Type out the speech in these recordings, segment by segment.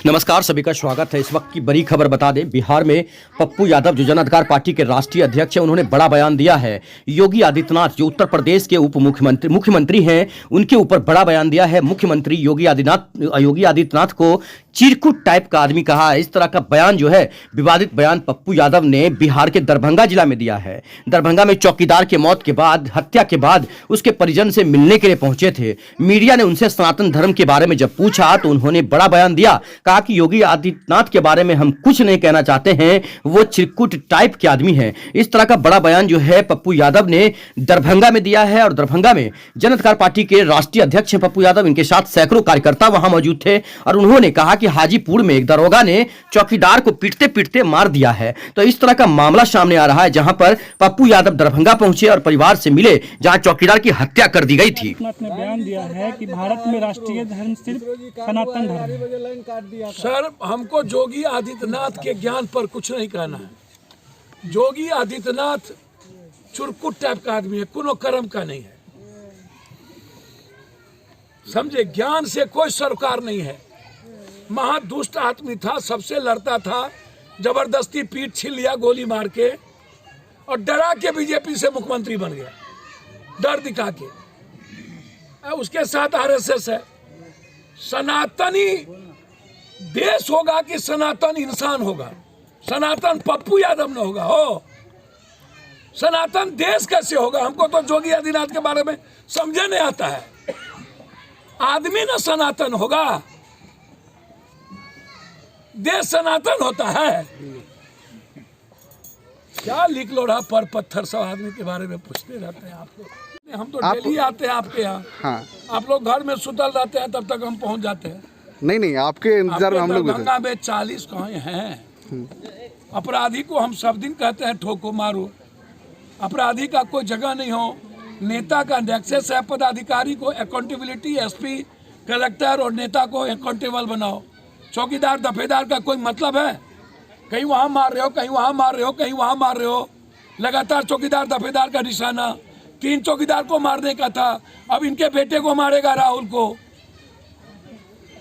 नमस्कार, सभी का स्वागत है। इस वक्त की बड़ी खबर बता दें, बिहार में पप्पू यादव जो जन अधिकार पार्टी के राष्ट्रीय अध्यक्ष हैं, उन्होंने बड़ा बयान दिया है। योगी आदित्यनाथ जो उत्तर प्रदेश के उप मुख्यमंत्री हैं, उनके ऊपर बड़ा बयान दिया है। मुख्यमंत्री योगी आदित्यनाथ को चिरकुट टाइप का आदमी कहा है। इस तरह का बयान जो है, विवादित बयान पप्पू यादव ने बिहार के दरभंगा जिला में दिया है। दरभंगा में चौकीदार के मौत के बाद, हत्या के बाद उसके परिजन से मिलने के लिए पहुंचे थे। मीडिया ने उनसे सनातन धर्म के बारे में जब पूछा तो उन्होंने बड़ा बयान दिया, कहा कि योगी आदित्यनाथ के बारे में हम कुछ नहीं कहना चाहते हैं, वो चिरकुट टाइप के आदमी हैं। इस तरह का बड़ा बयान जो है पप्पू यादव ने दरभंगा में दिया है। और दरभंगा में जन अधिकार पार्टी के राष्ट्रीय अध्यक्ष हैं पप्पू यादव, इनके साथ सैकड़ों कार्यकर्ता वहां मौजूद थे और उन्होंने कहा कि हाजीपुर में एक दरोगा ने चौकीदार को पीटते पीटते मार दिया है। तो इस तरह का मामला सामने आ रहा है, जहां पर पप्पू यादव दरभंगा पहुंचे और परिवार से मिले, जहां चौकीदार की हत्या कर दी गई थी। ने बयान दिया है कि भारत में राष्ट्रीय धर्म सिर्फ सनातन धर्म है। सर, हमको योगी आदित्यनाथ के ज्ञान पर कुछ नहीं कहना है। योगी आदित्यनाथ चुरकुट टाइप का आदमी है, कोनो कर्म का नहीं है, समझे। ज्ञान से कोई सरोकार नहीं है। महादुष्ट आदमी था, सबसे लड़ता था, जबरदस्ती पीठ छीन लिया गोली मार के और डरा के बीजेपी से मुख्यमंत्री बन गया, डर दिखा के। उसके साथ आरएसएस है। सनातनी देश होगा कि सनातन इंसान होगा? सनातन पप्पू यादव न होगा हो। सनातन देश कैसे होगा? हमको तो योगी आदित्यनाथ के बारे में समझे नहीं आता है। आदमी न सनातन होगा, देश सनातन होता है क्या? लिख लोढ़ा पर पत्थर सब आदमी के बारे में पूछते रहते हैं आप लोग। हम तो डेली आते हैं आपके यहाँ। हाँ। आप लोग घर में सुतल रहते हैं, तब तक हम पहुँच जाते हैं। नहीं, आपके इंतजार में हम लोग दरभंगा में 40 कहाँ हैं। अपराधी को हम सब दिन कहते हैं ठोको मारो। अपराधी का कोई जगह नहीं हो। नेता का नेक्सस है। पदाधिकारी को अकाउंटेबिलिटी, एसपी, कलेक्टर और नेता को अकाउंटेबल बनाओ। चौकीदार दफेदार का कोई मतलब है? कहीं वहाँ मार रहे हो, कहीं वहाँ मार रहे हो, कहीं वहाँ मार रहे हो। लगातार चौकीदार दफेदार का निशाना। 3 चौकीदार को मारने का था, अब इनके बेटे को मारेगा। राहुल को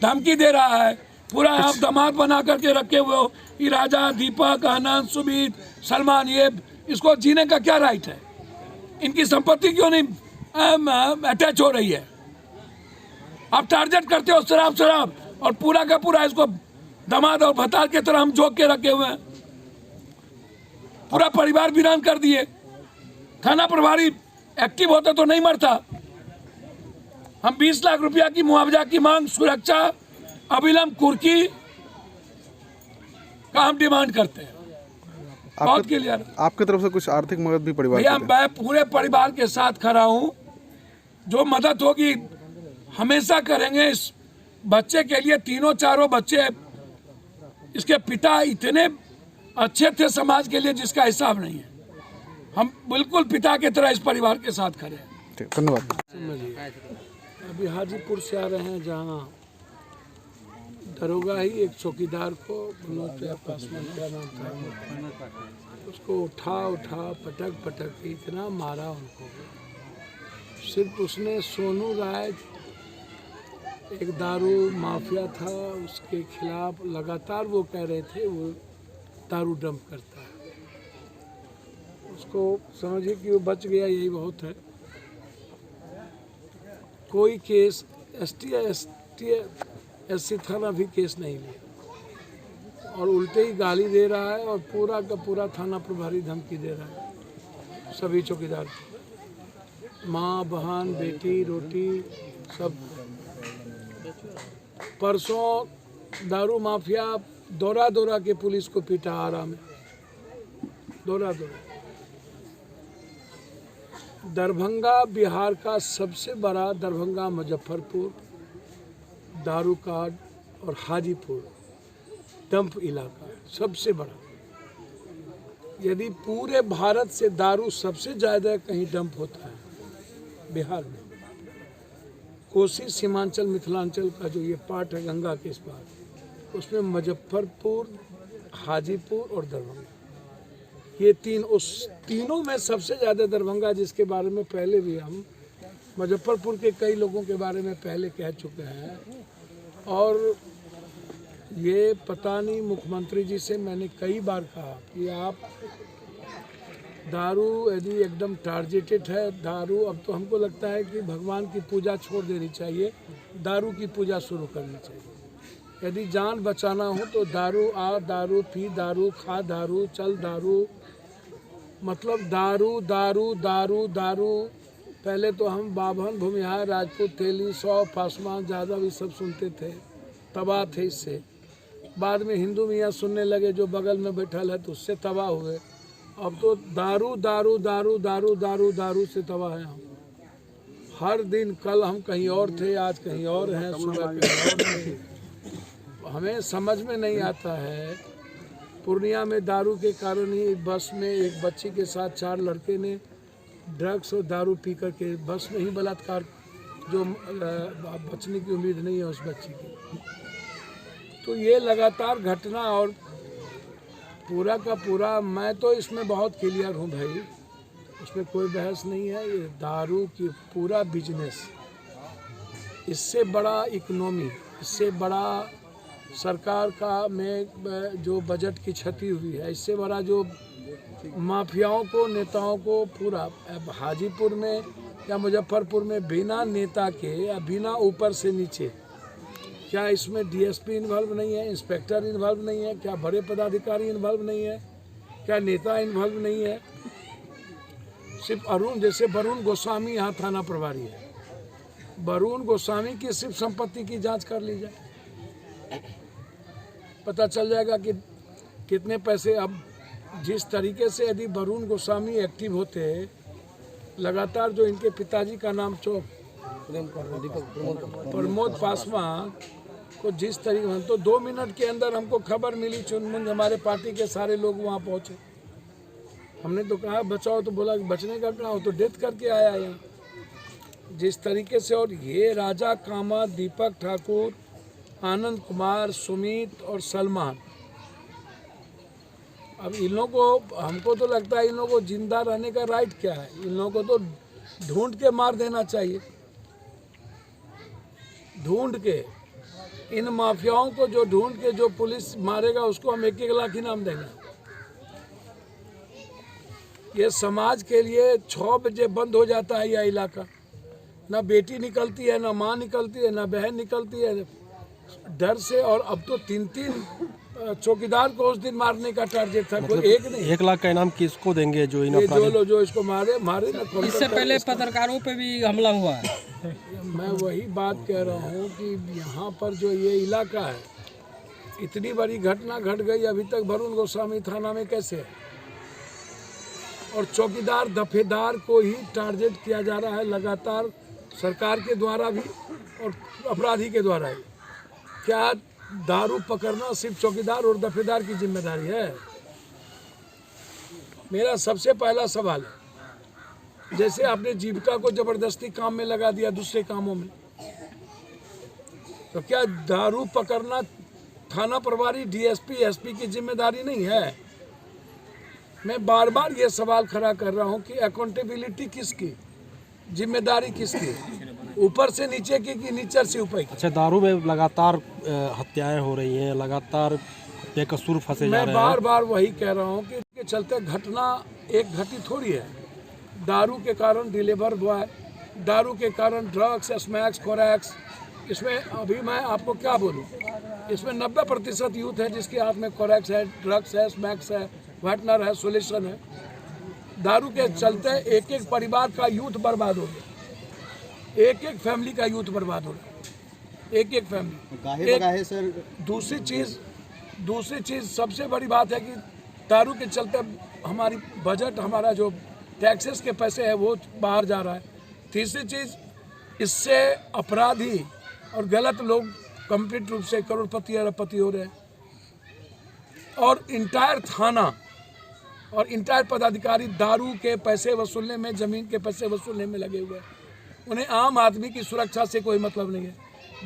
धमकी दे रहा है। पूरा आप दामाद बना करके रखे हुए हो। ये राजा, दीपक, आनंद, सुमित, सलमान, ये इसको जीने का क्या राइट है? इनकी संपत्ति क्यों नहीं अटैच हो रही है? आप टारगेट करते हो शराब और पूरा का पूरा इसको दामाद और भतार के तरह हम जोक के रखे हुए हैं। पूरा परिवार वीरान कर दिए। थाना प्रभारी एक्टिव होता तो नहीं मरता। हम 20 लाख रुपया की मुआवजा की मांग, सुरक्षा, अविलंब कुर्की का हम डिमांड करते हैं। बहुत क्लियर। आपकी तरफ से कुछ आर्थिक मदद भी परिवार? भैया, मैं पूरे परिवार के साथ खड़ा हूँ। जो मदद होगी हमेशा करेंगे। इस बच्चे के लिए, तीनों चारों बच्चे, इसके पिता इतने अच्छे थे समाज के लिए जिसका हिसाब नहीं है। हम बिल्कुल पिता की तरह इस परिवार के साथ खड़े हैं। धन्यवाद। अभी हाजीपुर से आ रहे हैं, जहाँ दरोगा ही एक चौकीदार को, पासवान क्या नाम था, उसको उठा पटक के इतना मारा उनको। सिर्फ उसने सोनू राय, एक दारू माफिया था, उसके खिलाफ लगातार वो कह रहे थे वो दारू डंप करता है। उसको समझिए कि वो बच गया, यही बहुत है। कोई केस एससी थाना भी केस नहीं लिया और उल्टे ही गाली दे रहा है और पूरा का पूरा थाना प्रभारी धमकी दे रहा है सभी चौकीदार को। माँ, बहन, बेटी, रोटी सब। परसों दारू माफिया दौरा के पुलिस को पीटा आरा में, दौरा। दरभंगा बिहार का सबसे बड़ा, दरभंगा, मुजफ्फरपुर, दारू कांड और हाजीपुर डंप इलाका है, सबसे बड़ा। यदि पूरे भारत से दारू सबसे ज़्यादा कहीं डंप होता है बिहार में, कोसी, सीमांचल, मिथिलांचल का जो ये पार्ट है गंगा के इस पार, उसमें मुजफ्फरपुर, हाजीपुर और दरभंगा, ये तीन। उस तीनों में सबसे ज़्यादा दरभंगा, जिसके बारे में पहले भी हम मुजफ्फरपुर के कई लोगों के बारे में पहले कह चुके हैं। और ये पता नहीं, मुख्यमंत्री जी से मैंने कई बार कहा कि आप दारू यदि एकदम टारगेटेड है, दारू अब तो हमको लगता है कि भगवान की पूजा छोड़ देनी चाहिए, दारू की पूजा शुरू करनी चाहिए। यदि जान बचाना हो तो दारू आ, दारू पी, दारू खा, दारू चल, दारू मतलब दारू दारू दारू दारू। पहले तो हम बाभन, भूमिहार, राजपूत, तेली, सौ, पासवान, यादव ये सब सुनते थे, तबाह थे इससे। बाद में हिंदू मियाँ सुनने लगे जो बगल में बैठल है, तो उससे तबाह हुए। अब तो दारू दारू दारू दारू दारू दारू से तबाह है हम। हर दिन, कल हम कहीं और थे, आज कहीं और हैं, सुबह कहीं और थे। हमें समझ में नहीं आता है। पूर्णिया में दारू के कारण ही एक बस में एक बच्ची के साथ 4 लड़के ने ड्रग्स और दारू पी करके बस में ही बलात्कार, जो बचने की उम्मीद नहीं है उस बच्ची की। तो ये लगातार घटना, और पूरा का पूरा मैं तो इसमें बहुत क्लियर हूँ भाई, उसमें कोई बहस नहीं है। ये दारू की पूरा बिजनेस, इससे बड़ा इकोनॉमी, इससे बड़ा सरकार का में जो बजट की क्षति हुई है, इससे बड़ा जो माफियाओं को, नेताओं को पूरा हाजीपुर में या मुजफ्फरपुर में बिना नेता के या बिना ऊपर से नीचे, क्या इसमें डीएसपी इन्वॉल्व नहीं है, इंस्पेक्टर इन्वॉल्व नहीं है, क्या बड़े पदाधिकारी इन्वॉल्व नहीं है, क्या नेता इन्वॉल्व नहीं है? सिर्फ अरुण, जैसे वरुण गोस्वामी यहाँ थाना प्रभारी है, वरुण गोस्वामी की सिर्फ संपत्ति की जांच कर ली जाए, पता चल जाएगा कि कितने पैसे। अब जिस तरीके से यदि वरुण गोस्वामी एक्टिव होते, लगातार जो इनके पिताजी का नाम प्रमोद पासवान को जिस तरीके, तो 2 मिनट के अंदर हमको खबर मिली, चुनमुन हमारे पार्टी के सारे लोग वहाँ पहुँचे। हमने तो कहा बचाओ, तो बोला कि बचने का क्या हो, तो डेथ करके आया यहाँ जिस तरीके से। और ये राजा कामा, दीपक ठाकुर, आनंद कुमार, सुमित और सलमान, अब इन लोगों को, हमको तो लगता है इन लोगों को जिंदा रहने का राइट क्या है? इन लोगों को तो ढूंढ के मार देना चाहिए, ढूंढ के। इन माफियाओं को जो ढूंढ के जो पुलिस मारेगा उसको हम 1-1 लाख इनाम देंगे। ये समाज के लिए 6 बजे बंद हो जाता है यह इलाका, ना बेटी निकलती है, ना माँ निकलती है, ना बहन निकलती है डर से। और अब तो 3-3 चौकीदार को उस दिन मारने का टारगेट था, कोई एक नहीं। 1 लाख का इनाम किसको देंगे जो जो इसको मारे ना। इससे पहले पत्रकारों पे भी हमला हुआ है। मैं वही बात कह रहा हूँ कि यहाँ पर जो ये इलाका है, इतनी बड़ी घटना घट गई, अभी तक वरुण गोस्वामी थाना में कैसे है? और चौकीदार, दफेदार को ही टारगेट किया जा रहा है लगातार, सरकार के द्वारा भी और अपराधी के द्वारा भी। क्या दारू पकड़ना सिर्फ चौकीदार और दफेदार की जिम्मेदारी है? मेरा सबसे पहला सवाल है, जैसे आपने जीविका को जबरदस्ती काम में लगा दिया दूसरे कामों में, तो क्या दारू पकड़ना थाना प्रभारी, डीएसपी, एसपी की जिम्मेदारी नहीं है? मैं बार बार ये सवाल खड़ा कर रहा हूँ कि अकाउंटेबिलिटी किसकी, जिम्मेदारी किसकी, ऊपर से नीचे की कि नीचे से ऊपर की? अच्छा, दारू में लगातार हत्याएं हो रही हैं, लगातार बेकसूर फंसे जा रहे हैं। मैं बार बार वही कह रहा हूँ कि के चलते घटना एक घटी थोड़ी है। दारू के कारण डिलीवर बॉय, दारू के कारण ड्रग्स, स्मैक्स, कोरैक्स, इसमें अभी मैं आपको क्या बोलूँ, इसमें 90% यूथ है जिसके हाथ में कोरैक्स है, ड्रग्स है, स्मैक्स है, व्हाइटनर है, सोल्यूशन है। दारू के चलते एक परिवार का यूथ बर्बाद हो गया, एक फैमिली का यूथ बर्बाद हो रहा है, एक फैमिली। सर दूसरी चीज़ सबसे बड़ी बात है कि दारू के चलते हमारी बजट, हमारा जो टैक्सेस के पैसे है वो बाहर जा रहा है। तीसरी चीज़, इससे अपराधी और गलत लोग कंप्लीट रूप से करोड़पति, अरबपति हो रहे हैं। और इंटायर थाना और इंटायर पदाधिकारी दारू के पैसे वसूलने में, ज़मीन के पैसे वसूलने में लगे हुए हैं। उन्हें आम आदमी की सुरक्षा से कोई मतलब नहीं है।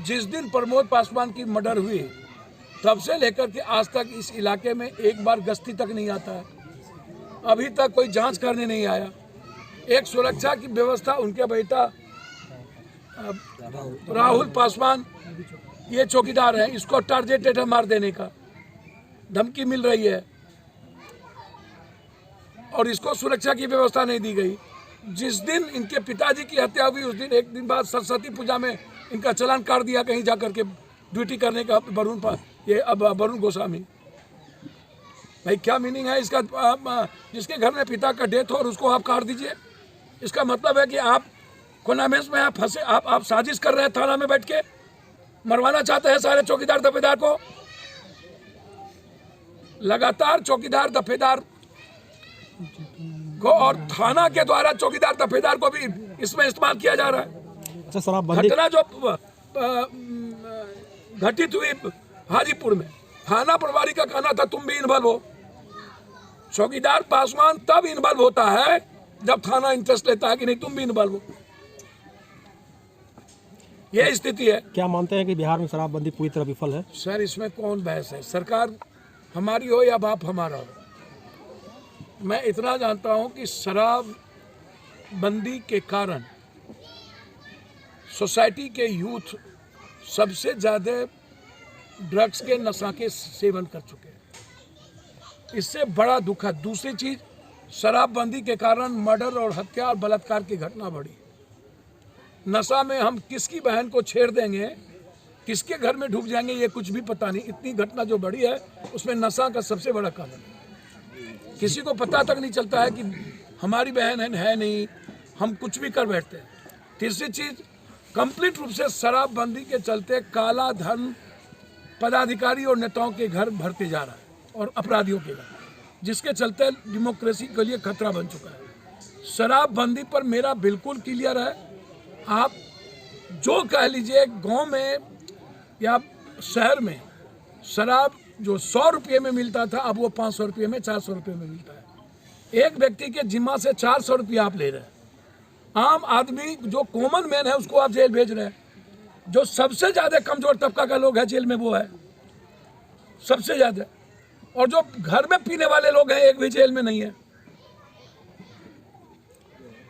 जिस दिन प्रमोद पासवान की मर्डर हुई, तब से लेकर के आज तक इस इलाके में एक बार गश्ती तक नहीं आता है, अभी तक कोई जांच करने नहीं आया। एक सुरक्षा की व्यवस्था, उनके बेटा राहुल पासवान ये चौकीदार है, इसको टारगेटेड है मार देने का, धमकी मिल रही है और इसको सुरक्षा की व्यवस्था नहीं दी गई। जिस दिन इनके पिताजी की हत्या हुई उस दिन एक दिन बाद सरस्वती पूजा में इनका चालान काट दिया कहीं जा करके ड्यूटी करने का वरुण गोस्वामी। भाई क्या मीनिंग है इसका? जिसके घर में पिता का डेथ हो और उसको आप काट दीजिए, इसका मतलब है कि आप कोनामेस में आप फंसे, आप साजिश कर रहे हैं, थाना में बैठ के मरवाना चाहते हैं सारे चौकीदार दफेदार को। लगातार चौकीदार दफेदार को और थाना के द्वारा चौकीदार दफेदार को भी इसमें इस्तेमाल किया जा रहा है। अच्छा, शराबबंदी घटना जो घटित हुई हाजीपुर में, थाना प्रभारी का कहना था तुम भी इन्वॉल्व हो। चौकीदार पासवान तब इन्वॉल्व होता है जब थाना इंटरेस्ट लेता है कि नहीं तुम भी इन्वॉल्व हो। यह स्थिति है। क्या मानते हैं कि बिहार में शराबबंदी पूरी तरह विफल है? सर इसमें कौन बहस है? सरकार हमारी हो या बाप हमारा हो, मैं इतना जानता हूं कि शराब बंदी के कारण सोसाइटी के यूथ सबसे ज़्यादा ड्रग्स के नशा के सेवन कर चुके हैं। इससे बड़ा दुखद दूसरी चीज़, शराबबंदी के कारण मर्डर और हत्या और बलात्कार की घटना बढ़ी। नशा में हम किसकी बहन को छेड़ देंगे, किसके घर में ढुक जाएंगे, ये कुछ भी पता नहीं। इतनी घटना जो बढ़ी है उसमें नशा का सबसे बड़ा कारण है। किसी को पता तक नहीं चलता है कि हमारी बहन है नहीं, हम कुछ भी कर बैठते हैं। तीसरी चीज़, कंप्लीट रूप से शराबबंदी के चलते काला धन पदाधिकारी और नेताओं के घर भरते जा रहा है और अपराधियों के घर, जिसके चलते डेमोक्रेसी के लिए खतरा बन चुका है। शराबबंदी पर मेरा बिल्कुल क्लियर है। आप जो कह लीजिए, गांव में या शहर में शराब जो 100 रुपये में मिलता था अब वो 500 रुपये में 400 रुपये में मिलता है। एक व्यक्ति के जिम्मा से 400 रुपया आप ले रहे हैं। आम आदमी जो कॉमन मैन है उसको आप जेल भेज रहे हैं। जो सबसे ज़्यादा कमजोर तबका का लोग है जेल में वो है सबसे ज़्यादा, और जो घर में पीने वाले लोग हैं एक भी जेल में नहीं है।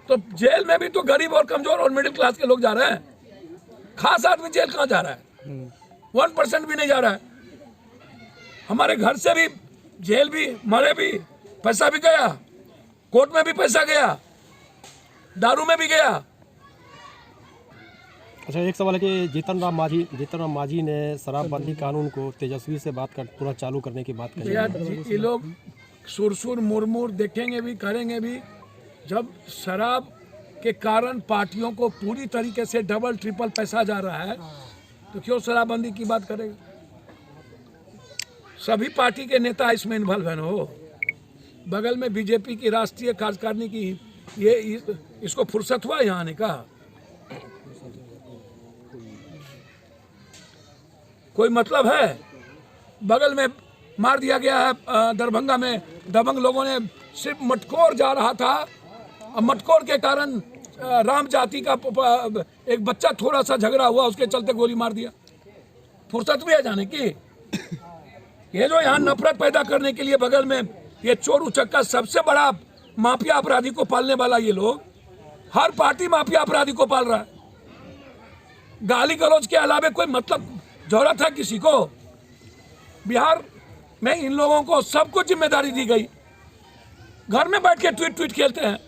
तो जेल में भी तो गरीब और कमजोर और मिडिल क्लास के लोग जा रहे हैं। खास आदमी जेल कहाँ जा रहा है? 1% भी नहीं जा रहा है। हमारे घर से भी जेल भी, मरे भी, पैसा भी गया, कोर्ट में भी पैसा गया, दारू में भी गया। अच्छा, एक सवाल है कि जीतन राम मांझी ने शराबबंदी कानून को तेजस्वी से बात कर पूरा चालू करने की बात कही है। ये लोग सुरसुर मुरमुर देखेंगे भी, करेंगे भी। जब शराब के कारण पार्टियों को पूरी तरीके से डबल ट्रिपल पैसा जा रहा है तो क्यों शराबबंदी की बात करेंगे? सभी पार्टी के नेता इसमें इन्वॉल्व है हो। बगल में बीजेपी की राष्ट्रीय कार्यकारिणी की ये इसको फुर्सत हुआ यहाँ आने का? कोई मतलब है? बगल में मार दिया गया है दरभंगा में, दबंग लोगों ने सिर्फ मटकोर जा रहा था और मटकोर के कारण राम जाति का एक बच्चा थोड़ा सा झगड़ा हुआ, उसके चलते गोली मार दिया। फुर्सत भी है जाने की? ये जो यहाँ नफरत पैदा करने के लिए बगल में ये चोर उचक्का सबसे बड़ा माफिया अपराधी को पालने वाला ये लोग, हर पार्टी माफिया अपराधी को पाल रहा है। गाली गलौज के अलावे कोई मतलब जरूरत है किसी को? बिहार में इन लोगों को सब कुछ जिम्मेदारी दी गई। घर में बैठ के ट्वीट खेलते हैं।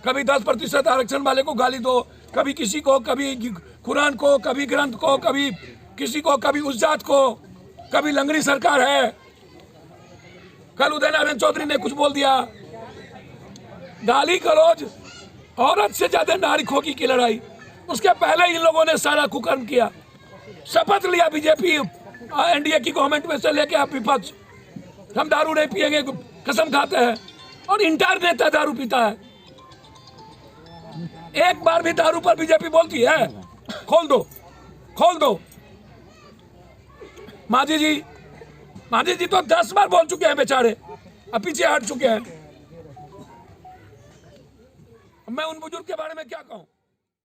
कभी 10% आरक्षण वाले को गाली दो, कभी किसी को, कभी कुरान को, कभी ग्रंथ को, कभी किसी को, कभी उस जात को, कभी लंगड़ी सरकार है। कल उदय नारायण चौधरी ने कुछ बोल दिया। गाली गलौज, औरत से ज्यादा नारी खोकी की लड़ाई, उसके पहले इन लोगों ने सारा कुकर्म किया। शपथ लिया बीजेपी एनडीए की गवर्नमेंट में से लेके आप विपक्ष, हम दारू नहीं पिएंगे, कसम खाते हैं, और इंटायर नेता दारू पीता है। एक बार भी दारू पर बीजेपी बोलती है? खोल दो। मांझी जी तो 10 बार बोल चुके हैं बेचारे, अब पीछे हट चुके हैं। मैं उन बुजुर्ग के बारे में क्या कहूं?